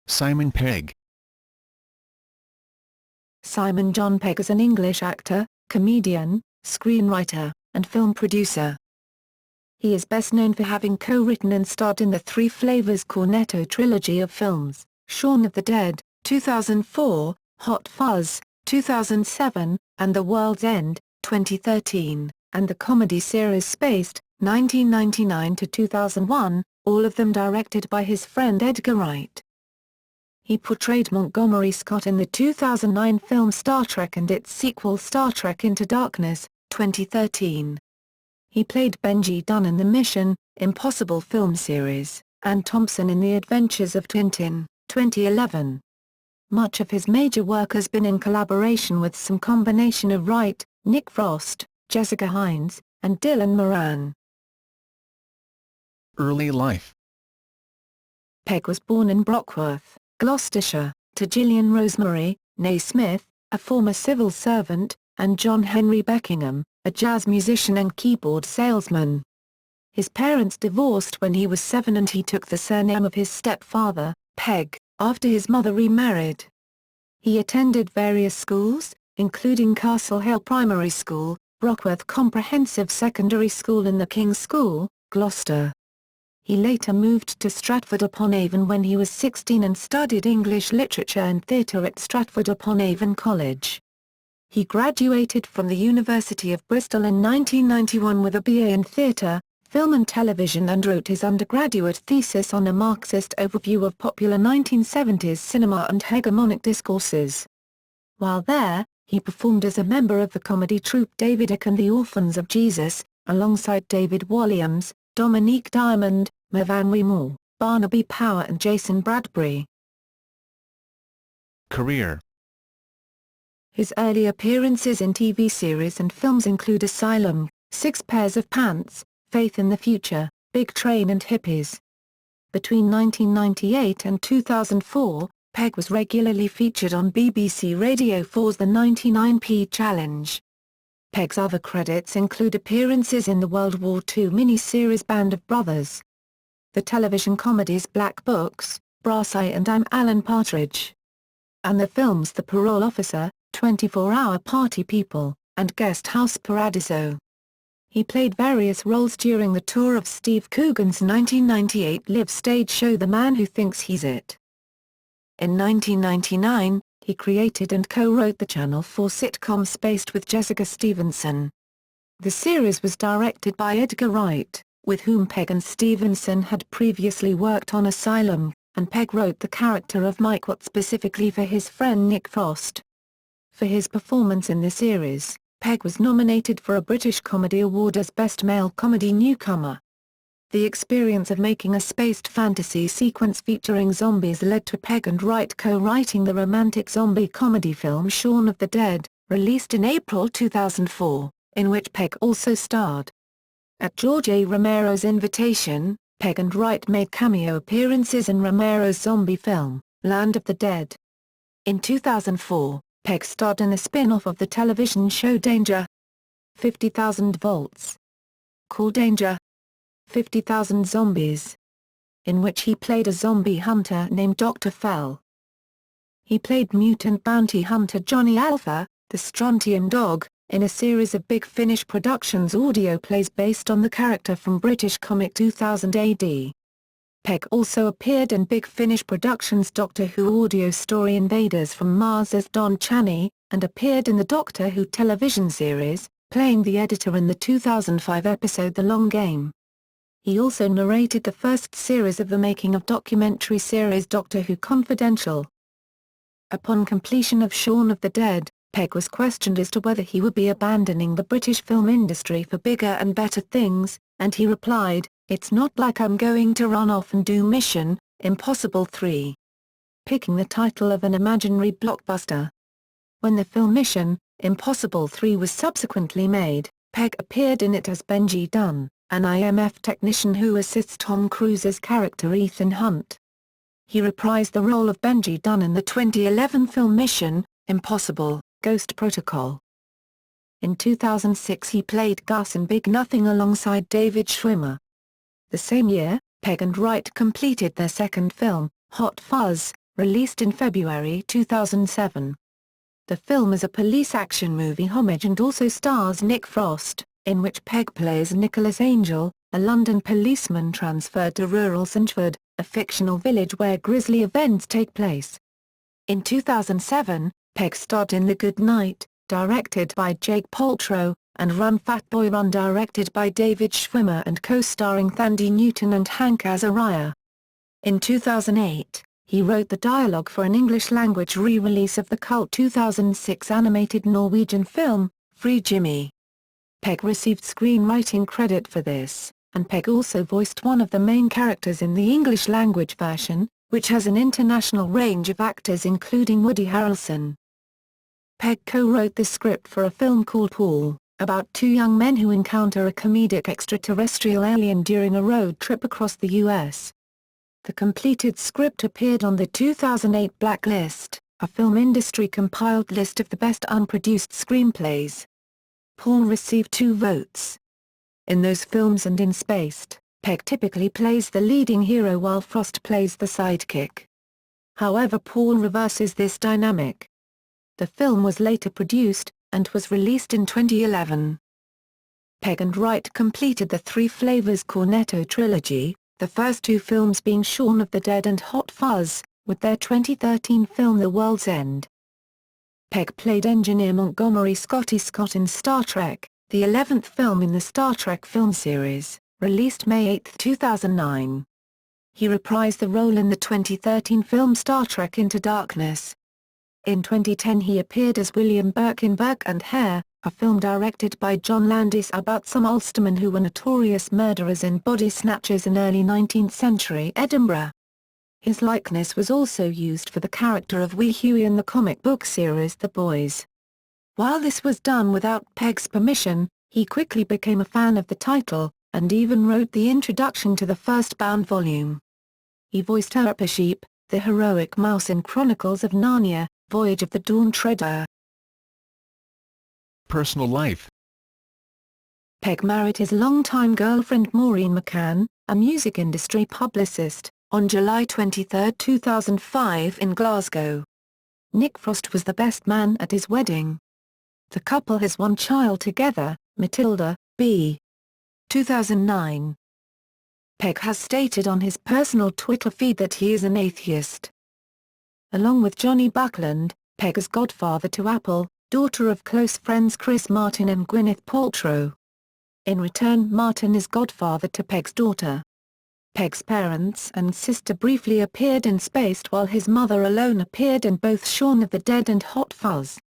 Simon Pegg. Simon John Pegg is an English actor, comedian, screenwriter, and film producer. He is best known for having co-written and starred in the Three Flavors Cornetto trilogy of films, Shaun of the Dead, 2004, Hot Fuzz, 2007, and The World's End, 2013, and the comedy series Spaced, 1999 to 2001, all of them directed by his friend Edgar Wright. He portrayed Montgomery Scott in the 2009 film Star Trek and its sequel Star Trek Into Darkness, 2013. He played Benji Dunn in the Mission: Impossible film series, and Thompson in The Adventures of Tintin, 2011. Much of his major work has been in collaboration with some combination of Wright, Nick Frost, Jessica Hines, and Dylan Moran. Early life. Pegg was born in Brockworth, Gloucestershire, to Gillian Rosemary, née Smith, a former civil servant, and John Henry Beckingham, a jazz musician and keyboard salesman. His parents divorced when he was 7 and he took the surname of his stepfather, Pegg, after his mother remarried. He attended various schools, including Castle Hill Primary School, Brockworth Comprehensive Secondary School and the King's School, Gloucester. He later moved to Stratford-upon-Avon when he was 16 and studied English literature and theatre at Stratford-upon-Avon College. He graduated from the University of Bristol in 1991 with a BA in theatre, film and television and wrote his undergraduate thesis on a Marxist overview of popular 1970s cinema and hegemonic discourses. While there, he performed as a member of the comedy troupe David Icke and the Orphans of Jesus, alongside David Walliams, Dominique Diamond, Mervyn Wee, Barnaby Power and Jason Bradbury. Career. His early appearances in TV series and films include Asylum, Six Pairs of Pants, Faith in the Future, Big Train and Hippies. Between 1998 and 2004, Pegg was regularly featured on BBC Radio 4's The 99p Challenge. Pegg's other credits include appearances in the World War II miniseries Band of Brothers, the television comedies Black Books, Brass Eye and I'm Alan Partridge, and the films The Parole Officer, 24-Hour Party People, and Guest House Paradiso. He played various roles during the tour of Steve Coogan's 1998 live stage show The Man Who Thinks He's It. In 1999, he created and co-wrote the Channel 4 sitcom Spaced with Jessica Stevenson. The series was directed by Edgar Wright, with whom Pegg and Stevenson had previously worked on Asylum, and Pegg wrote the character of Mike Watt specifically for his friend Nick Frost. For his performance in the series, Pegg was nominated for a British Comedy Award as Best Male Comedy Newcomer. The experience of making a spaced fantasy sequence featuring zombies led to Pegg and Wright co-writing the romantic zombie comedy film Shaun of the Dead, released in April 2004, in which Pegg also starred. At George A. Romero's invitation, Pegg and Wright made cameo appearances in Romero's zombie film, Land of the Dead. In 2004, Pegg starred in a spin-off of the television show Danger. 50,000 Volts. Call Danger. 50,000 Zombies, in which he played a zombie hunter named Dr. Fell. He played mutant bounty hunter Johnny Alpha, the Strontium Dog, in a series of Big Finish Productions audio plays based on the character from British comic 2000 AD. Pegg also appeared in Big Finish Productions' Doctor Who audio story Invaders from Mars as Don Chaney, and appeared in the Doctor Who television series, playing the editor in the 2005 episode The Long Game. He also narrated the first series of the making-of documentary series Doctor Who Confidential. Upon completion of Shaun of the Dead, Pegg was questioned as to whether he would be abandoning the British film industry for bigger and better things, and he replied, "It's not like I'm going to run off and do Mission: Impossible 3." Picking the title of an imaginary blockbuster. When the film Mission: Impossible 3 was subsequently made, Pegg appeared in it as Benji Dunn, an IMF technician who assists Tom Cruise's character Ethan Hunt. He reprised the role of Benji Dunn in the 2011 film Mission: Impossible: Ghost Protocol. In 2006 he played Gus in Big Nothing alongside David Schwimmer. The same year, Pegg and Wright completed their second film, Hot Fuzz, released in February 2007. The film is a police action movie homage and also stars Nick Frost, in which Pegg plays Nicholas Angel, a London policeman transferred to rural Sinchford, a fictional village where grisly events take place. In 2007, Pegg starred in The Good Night, directed by Jake Paltrow, and Run Fat Boy Run directed by David Schwimmer and co-starring Thandie Newton and Hank Azaria. In 2008, he wrote the dialogue for an English-language re-release of the cult 2006 animated Norwegian film, Free Jimmy. Pegg received screenwriting credit for this, and Pegg also voiced one of the main characters in the English-language version, which has an international range of actors including Woody Harrelson. Pegg co-wrote the script for a film called Paul, about two young men who encounter a comedic extraterrestrial alien during a road trip across the U.S. The completed script appeared on the 2008 Blacklist, a film industry compiled list of the best unproduced screenplays. Paul received 2 votes. In those films and in Spaced, Pegg typically plays the leading hero while Frost plays the sidekick. However, Paul reverses this dynamic. The film was later produced, and was released in 2011. Pegg and Wright completed the Three Flavors Cornetto trilogy, the first 2 films being Shaun of the Dead and Hot Fuzz, with their 2013 film The World's End. Pegg played engineer Montgomery Scotty Scott in Star Trek, the 11th film in the Star Trek film series, released May 8, 2009. He reprised the role in the 2013 film Star Trek Into Darkness. In 2010 he appeared as William Burke in Burke and Hare, a film directed by John Landis about some Ulstermen who were notorious murderers and body snatchers in early 19th century Edinburgh. His likeness was also used for the character of Wee Huey in the comic book series The Boys. While this was done without Pegg's permission, he quickly became a fan of the title, and even wrote the introduction to the first bound volume. He voiced Sheep, the heroic mouse in Chronicles of Narnia, Voyage of the Dawn Treader. Personal life. Pegg married his longtime girlfriend Maureen McCann, a music industry publicist, on July 23, 2005 in Glasgow. Nick Frost was the best man at his wedding. The couple has 1 child together, Matilda, b. 2009. Pegg has stated on his personal Twitter feed that he is an atheist. Along with Johnny Buckland, Pegg is godfather to Apple, daughter of close friends Chris Martin and Gwyneth Paltrow. In return, Martin is godfather to Pegg's daughter. Pegg's parents and sister briefly appeared in Spaced while his mother alone appeared in both Shaun of the Dead and Hot Fuzz.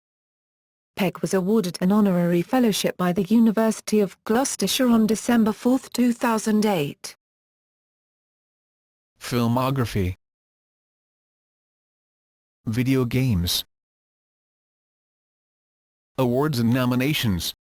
Pegg was awarded an honorary fellowship by the University of Gloucestershire on December 4, 2008. Filmography. Video games. Awards and nominations.